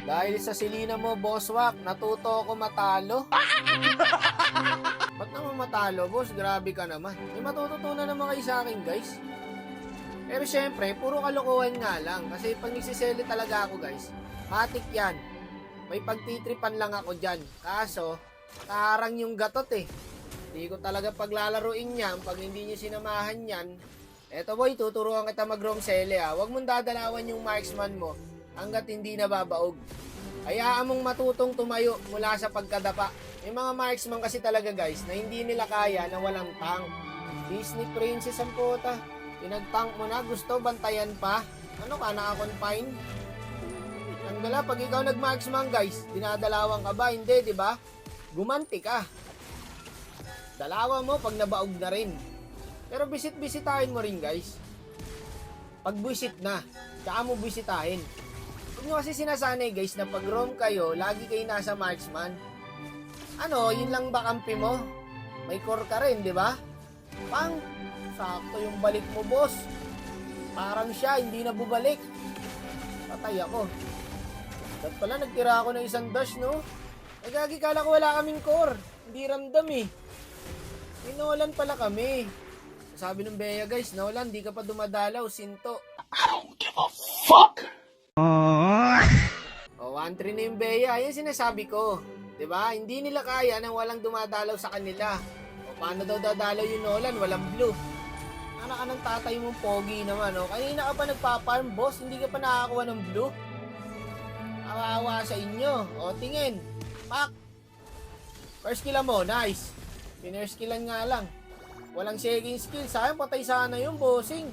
Dahil sa silina mo, Bosswak, natuto ako matalo. Ba't naman matalo, boss? Grabe ka naman. May matututunan naman kayo sa akin, guys. Pero syempre, puro kalokohan nga lang. Kasi pag nagsiseli talaga ako, guys, matik yan. May pagtitripan lang ako dyan. Kaso, tarang yung gatot eh. Hindi ko talaga paglalaruin yan. Pag hindi nyo sinamahan yan, eto boy, tuturuan kita mag-romsele ha. Huwag mong dadalawan yung marksman mo hanggat hindi nababaog. Hayaan mong matutong tumayo mula sa pagkadapa. May mga marksman kasi talaga guys na hindi nila kaya na walang tank. Disney princess ang puta. Pinag-tank mo na, gusto bantayan pa. Ano ka, naka-confine? Ang gala, pag ikaw nag-marksman guys, dinadalawan ka ba? Hindi, di ba? Gumanti ka. Dalawa mo pag nabaog na rin. Pero bisitahin mo rin guys. Pag visit na, tsaka mo bisitahin. Huwag nyo kasi sinasanay guys na pag roam kayo, lagi kayo nasa marksman. Ano, yun lang ba kampi mo? May core ka rin, di ba? Pang, sakto yung balik mo boss. Parang siya, hindi na bubalik. Patay ako. Dapat pala nagtira ako ng isang dash, no? Nagagi kala ko wala kaming core. Hindi ramdam eh. Nolan pala kami. Sabi ng Bea guys, Nolan, di ka pa dumadalaw, sinto. I don't give a fuck! O, 1-3 na yung Bea. Yan sinasabi ko. Diba? Hindi nila kaya nang walang dumadalaw sa kanila. O, paano daw dadalaw yung Nolan? Walang blue. Anak ka ng tatay mong pogi naman, o. Kanina ka pa nagpa-farm, boss. Hindi ka pa nakakuha ng blue. Awawa sa inyo. O, tingin. Pak! First kill mo, nice. First killan nga lang. Walang second skill. Sayang, patay sana yung bossing.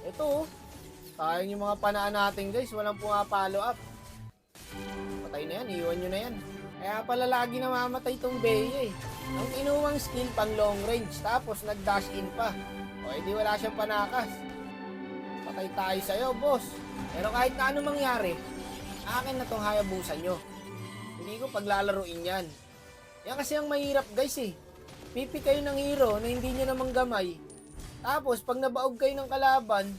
Ito, sayang yung mga panaan natin guys. Walang pumapalo up. Patay na yan, iwan nyo na yan. Kaya pala lagi namamatay tong Bea eh. Ang inuwang skill pang long range. Tapos nag-dash in pa. O edi wala siyang panakas. Patay tayo sa'yo boss. Pero kahit na ano mangyari, akin na tong Hayabusa nyo. Hindi ko paglalaruin yan. Yan kasi ang mahirap guys eh. Pipi kayo ng hero na hindi nyo namang gamay. Tapos, pag nabaog kayo ng kalaban,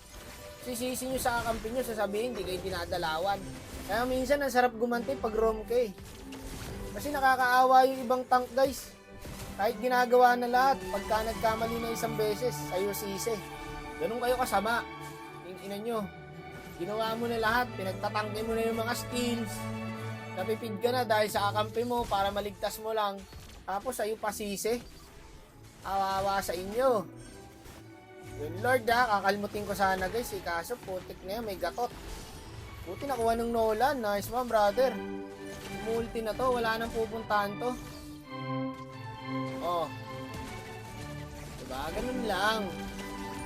sisisi nyo sa kakampi nyo, sasabihin, hindi kayo dinadalawan. Kaya minsan, ang sarap gumanti pag roam kayo. Kasi nakakaawa yung ibang tank, guys. Kahit ginagawa na lahat, pagka nagkamali na isang beses, sa'yo sisi. Ganun kayo kasama. Tingnan nyo. Ginawa mo na lahat, pinagtatangke mo na yung mga skills. Napipid ka na dahil sa kakampi mo para maligtas mo lang. Tapos, sa'yo pa sisi. Awawa sa inyo. Yun Lord ha, kakalmutin ko sana guys eh. Kaso putik na yan, may gatot. Buti nakuha ng Nolan. Nice man brother. Multi na to, wala nang pupuntahan to. Oh. Diba, ganun lang.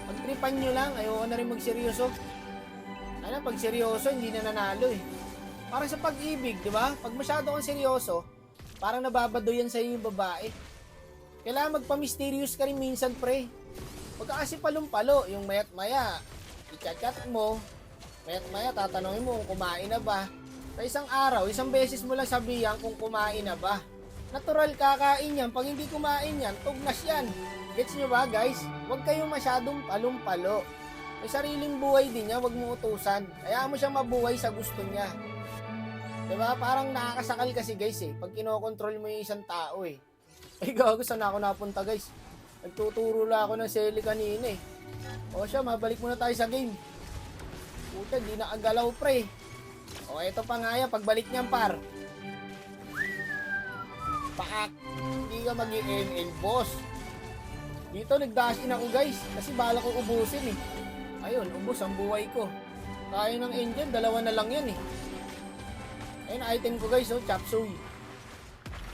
Pagtripan nyo lang, ayoko na rin magseryoso. Ano, pag seryoso, hindi na nanalo eh. Parang sa pag-ibig, diba? Pag masyado kang seryoso, parang nababadoyan sa'yo yung babae. Kailangan magpa-mysterious ka rin minsan, pre. Huwag ka kasi palumpalo. Yung mayat maya, i-chat mo. Mayat maya, tatanungin mo kung kumain na ba. Sa isang araw, isang beses mo lang sabihan kung kumain na ba. Natural kakain yan. Pag hindi kumain yan, tugnas yan. Gets nyo ba, guys? Huwag kayong masyadong palumpalo. May sariling buhay din niya, huwag mo utusan. Hayaan mo siyang mabuhay sa gusto niya. Diba? Parang nakakasakal kasi, guys, eh. Pag kinokontrol mo yung isang tao, eh. Ay, gago, saan ako napunta, guys? Nagtuturo lang ako ng seli kanina, eh. O siya, mabalik muna tayo sa game. Puta, di nakagalaw, pre. O, eto pa nga yan, pagbalik niyan, par. Paak. Hindi ka mag-i-ML, boss. Dito, nag-dash in ako, guys. Kasi bala ko ubusin, eh. Ayun, ubus ang buhay ko. Kaya ng engine, dalawa na lang yan, eh. Ayun, item ko, guys, oh, chop suey.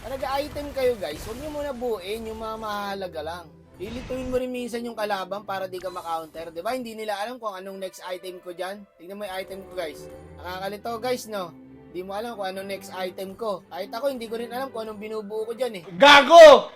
Pag nag-item kayo guys, huwag nyo muna buuin yung mga mahalaga lang. Lilituin mo rin minsan yung kalaban para di ka ma-counter. Diba? Hindi nila alam kung anong next item ko dyan. Tignan mo yung item ko guys. Nakakalito guys, no? Hindi mo alam kung anong next item ko. Kahit ako, hindi ko rin alam kung anong binubuo ko dyan eh. Gago!